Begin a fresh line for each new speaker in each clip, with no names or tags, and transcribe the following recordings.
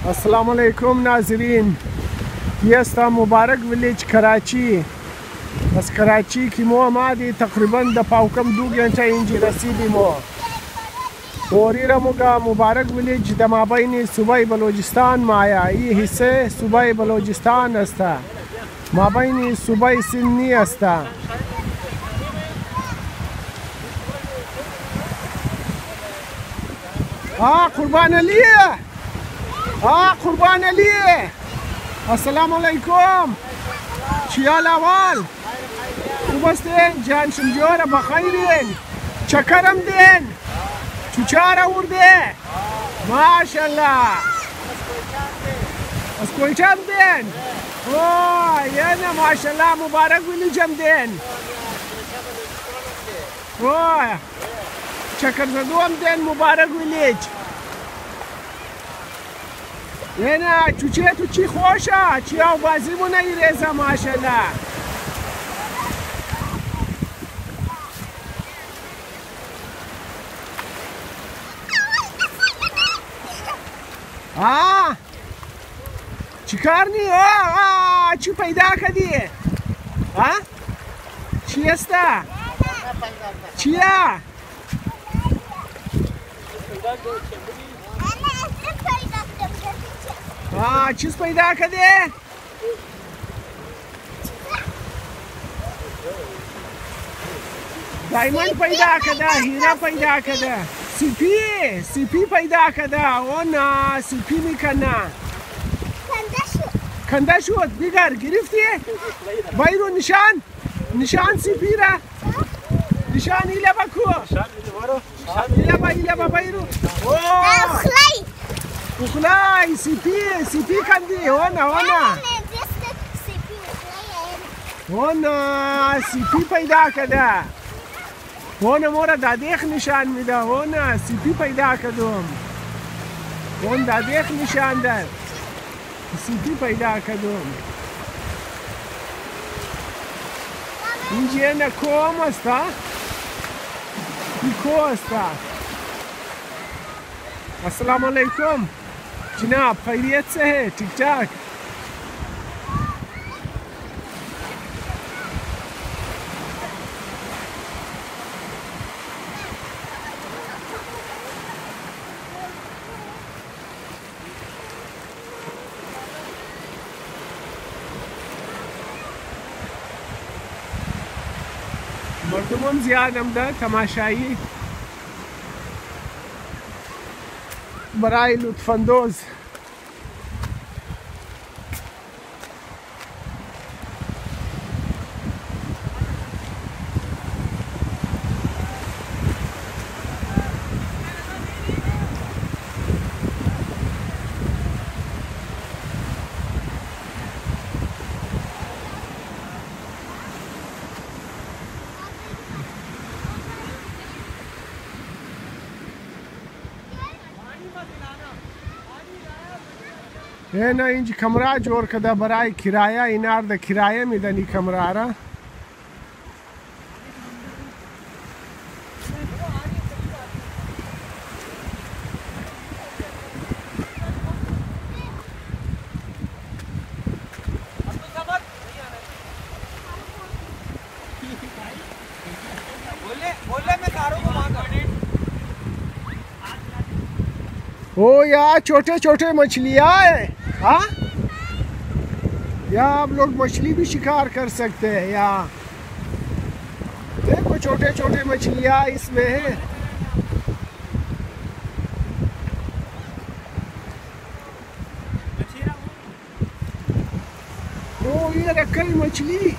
अस्सलाम वालेकुम नाजरीन, ये अस्ता मुबारक विलेज कराची. बस कराची की मो आमादी तकरीबन दपावकम 2 घंटा इंजी रसीदी मो और मुगा मुबारक विलेज दमाबैनी सूबाई बलोचिस्तान माया. ये हिस्से सूबाई बलोचिस्तान अस्ता माबैनी सूबाई सिंधी अस्ता. कुर्बान अली, कुर्बान अली. अस्सलाम वालेकुम. चियाल अवाल खुबस्तेन जान शमजोरा बखैरिन चकरम देन चुचारा उर्दे माशाल्लाह अस्कोइचम देन. ओ ये ना माशाल्लाह मुबारक विलेजम देन. ओ चकर जदोम देन मुबारक विलेज. ये ना चुचे तुची खोशा चियाव बाजी मुना इरेजा माशाल्लाह. चिकारनी ची पैदा कधी ची असता चिया चीज पैदा कधी डायमंड पैदा कदा हीरा पैदा कदा सीपी पैदा कदा. ओ ना सीपी मिकना खंदा शोध बिगार गिरफ्ती बैरू निशान सीपीरा निशान इला बखो इला बैरू. ओ उखलाई सीपी कंदी होना सीपी पैदा कदा होना मोरा दादेख निशान मिदा होना सीपी पैदा कदम होन दादेख निशान दर सीपी पैदा कदम. इंजिन कोम अस्ता इको अस्ता. अस्सलाम वालेकुम जनाब, खैरियत से है? ठीक ठाक. मर्दमन ज़ियाद अमदा तमाशाई बराए लुत्फानंदोज़. ये ना इंज कमरा जोर कदा बराए किराया इनार द किराया मिदनी कमरारा. ओ यार छोटे छोटे मछलियाँ है. या आप लोग मछली भी शिकार कर सकते हैं. यहाँ देखो छोटे छोटे मछलियाँ इसमें है. तो ये रखी मछली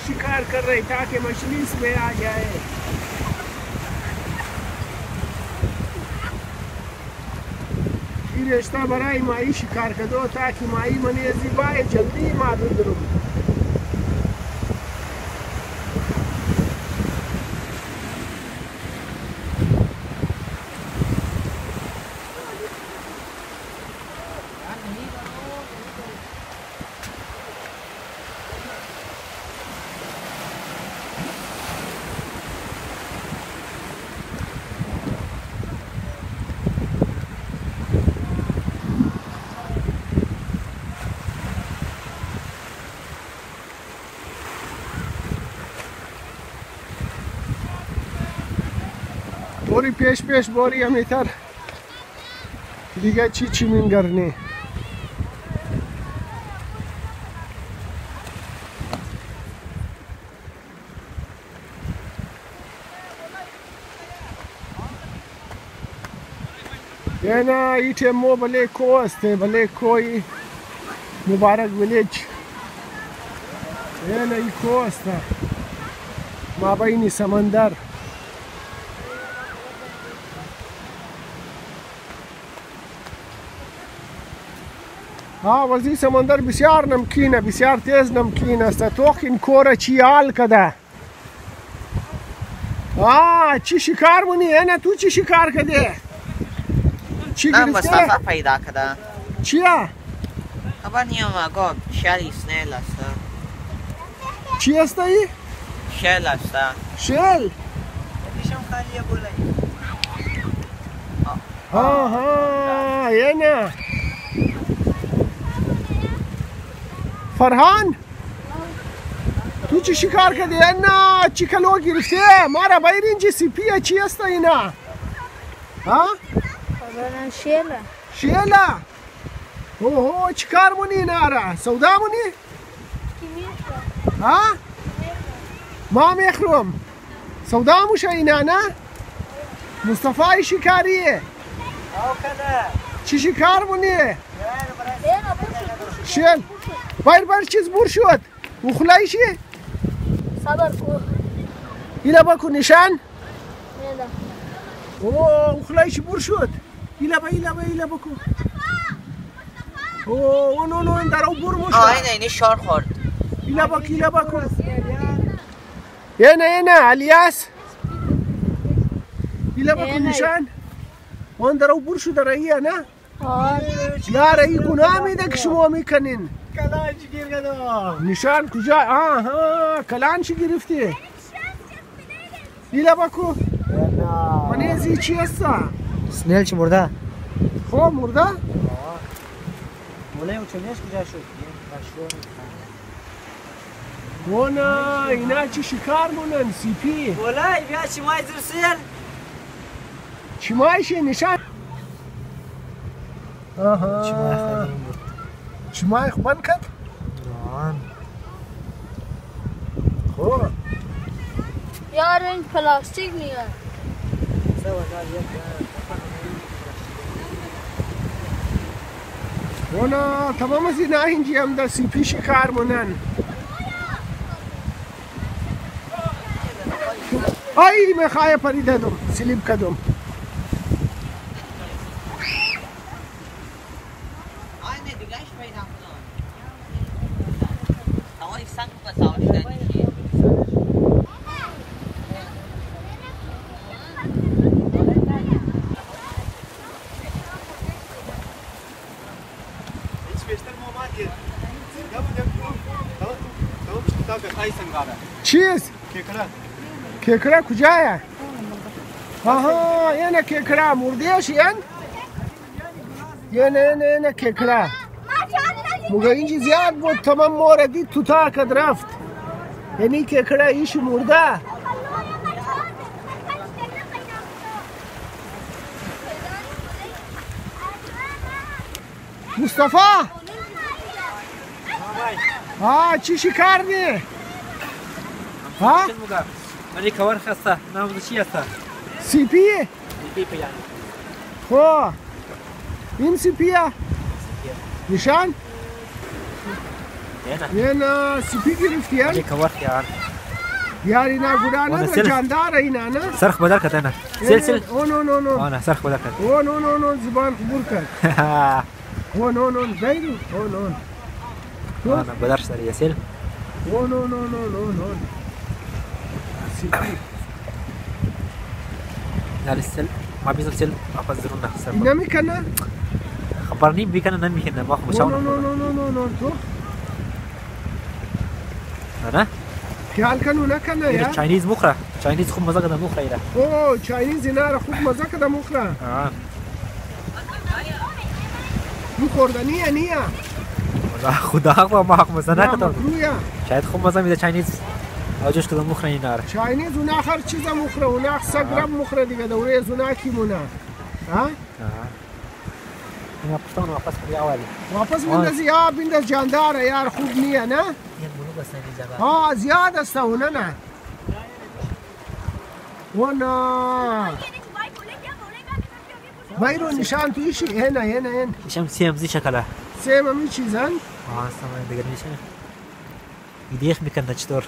शिकार कर रही ताकि मछली इसमें आ जाए. रिश्ता बराई माई शिकार कर दो ताकि माई मने जिबाए जल्दी मालूम करो. پیش باری همیتر دیگه چی میگرنی. یعنی ایچه مو بله کو است بله کوی مبارک ویلیج. یعنی ای کو است ما بین سمندر. وزی سمندر بسیار نمکینه، بسیار تیز نمکین است. تو این کوره چی حال کده؟ چی شکار مونی؟ نه تو چی شکار کده؟ چی
نه
گرفته؟
مصطفی پیدا کده.
چیه؟
خبر نیم آقا شل سنیل است.
چی است ای؟
شل است.
شل؟
دیشم خالیه بولایی.
یه نه فرهان تو چی شکار کردی؟ نه چی کلو گرفته؟ ما را بایر اینجا سیپیه چی است اینا؟
شیله
شیله؟ اوه چی کار مونی اینا را؟ سودا مونی؟ ما میخروم سودا موشه اینا نه؟ مصطفی شکاریه چی شکار مونی؟ شیل بایر چیز بور شد اخلایشی؟
صبر کو
ایلا بکو نشان
میلا
اوه اخلایشی بور شد ایلا بکو اوه اونو این درو بور موشه
اینه شار خورد.
ایلا بکو اینه الیاس ایلا بکو نشان اون درو بور شد راییه نه؟ یار ای گناه میده که شما میکنین. کلان چی گرفته؟ نشان کجا؟ کلان چی گرفتی؟ ایلا بکو منیزی چی هستا؟
سنیل چی مرده؟
خب مرده؟
موله اون چونیش کجا شد؟
اونا اینا چی شکار مونن سیپی؟
موله بیا چی مای زیر سیل؟
چی مایشی نشان؟
چی مای خیلی بود؟
چی مای خوبن کد؟ خب
یار این پلاستیک نیه
اونا تمام از اینا اینجی هم در سیپی شکار مونن. ای میخواه پریده دم سلیب کدم چیز؟ کیکره کجایه؟ اینه کیکره مردهش اینه کیکره مگه اینجی زیاد بود تمام موردی تو تاکد رفت یعنی کیکره ایش مرده مصطفی چی شکار نی؟
ولی کور خسته نام چی هسته؟
سیپی؟
سیپی یعنی
خب این سیپیه؟ نشان؟ نه سیپی گرفتی
ولی کور خیار
یار اینا گودا نداره جاندار اینا نه؟
سرخ بدر کت اینا سل
نو
آنه سرخ بدر کت
نو زبان خبور کد نو زیدو
آنه بدر سریع سل
نو سیپی
نال سل ما بيصل سل أفزرنا سر
اینا میکنه؟
خبرني بيكنا نمي كنا ما خو مشاور
نو تو
أنا
خیال کنو نکنه یا؟
چاینیز مخرة چاینیز خوب مزاج دم مخرة إله
اوه چاینیز اینا را خوب مزه کده مخره رو خوردنیه نیه
والله خدا حق ما حق مزنا كتر
مکرویه
شاید خوب مزه میده چاینیز آجوش کدام مخره اینار
چاینیز اون هر چیز مخره اون سگ رم مخره دیگه دوره زونا کیمونه ها
اینا پشتون واپس بری اول
واپس بندازی یا بنداز جانداره یار خوب نیه نه
یه بلو بس نمیزه
ها زیاد است اونه نه وانا بایرو نشان تویشی هنا
ایشم سیمزی شکله
سیم می چیزن
سامان دیگر میشه ایدیخ میکنه چطور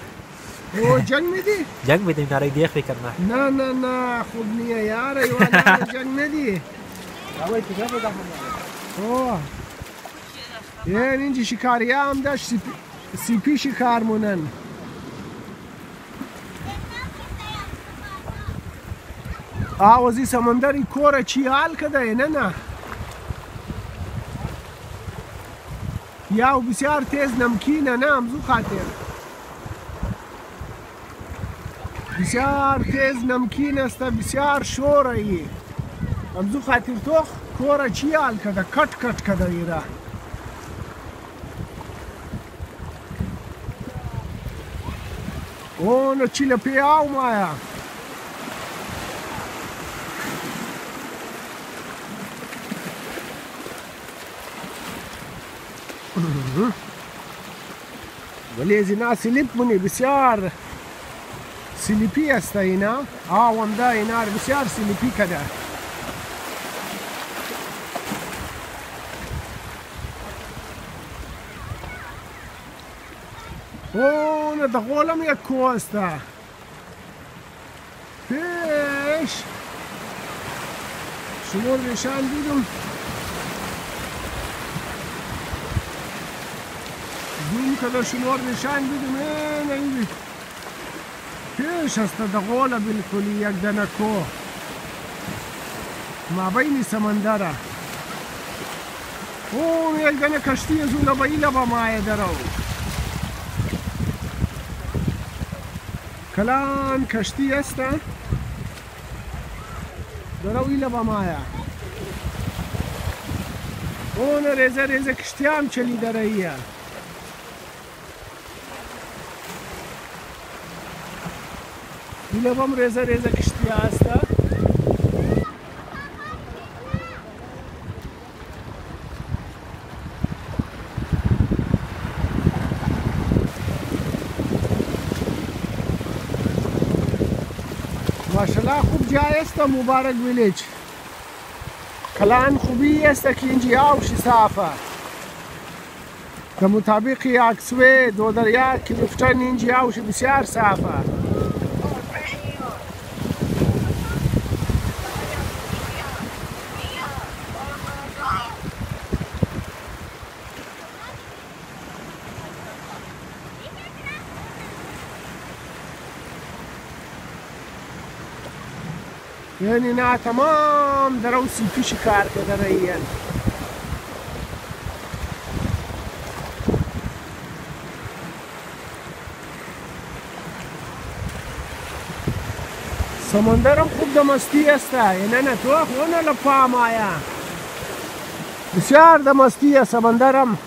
او جنگ میدی؟
جنگ میدیم ناره ایدیخ میکنه
نه خوب نیه یار ایوانا جنگ میدی اوه یه اینجا شکاری هم داشت سیپی شکار مونن آوازی سمندری کوره چی حال کده نه یا بسیار تیز نمکینه نه همزو خاطر بسیار تیز نمکین است بسیار شور ای همزو خاطر تو کوره چی حال کده کٹ کده ایره اونو چی لپی آو مایا ولی از اینا سلیپ منی بسیار سلیپی است اینا آوانده اینا بسیار سلیپی کده اون دغولم یک کو است پیش شمار نشان دیدم زوم کده شمار نشان دیدم این پیش است دغوله بالکلی یک دنه کو ما بین سمندره اون یک دنه کشتی از اون لبایی لبا مایه درو کلان کشتی است درو ای لبا مایه اون ریزه کشتی هم چلی درهیه ایله بام ریزه کشتی هست ماشاءالله خوب جای است مبارک ویلیج کلان خوبی است که اینجا آوشی صافه به مطابق اکسوه دو دریا کلیفتن اینجا آوشی بسیار صافه یعنی نه تمام درو سیپی شکار کرده رهیان سمندرم خوب دمستی است یعنی نه تو خونه لپا مایا بسیار دمستی است سمندرم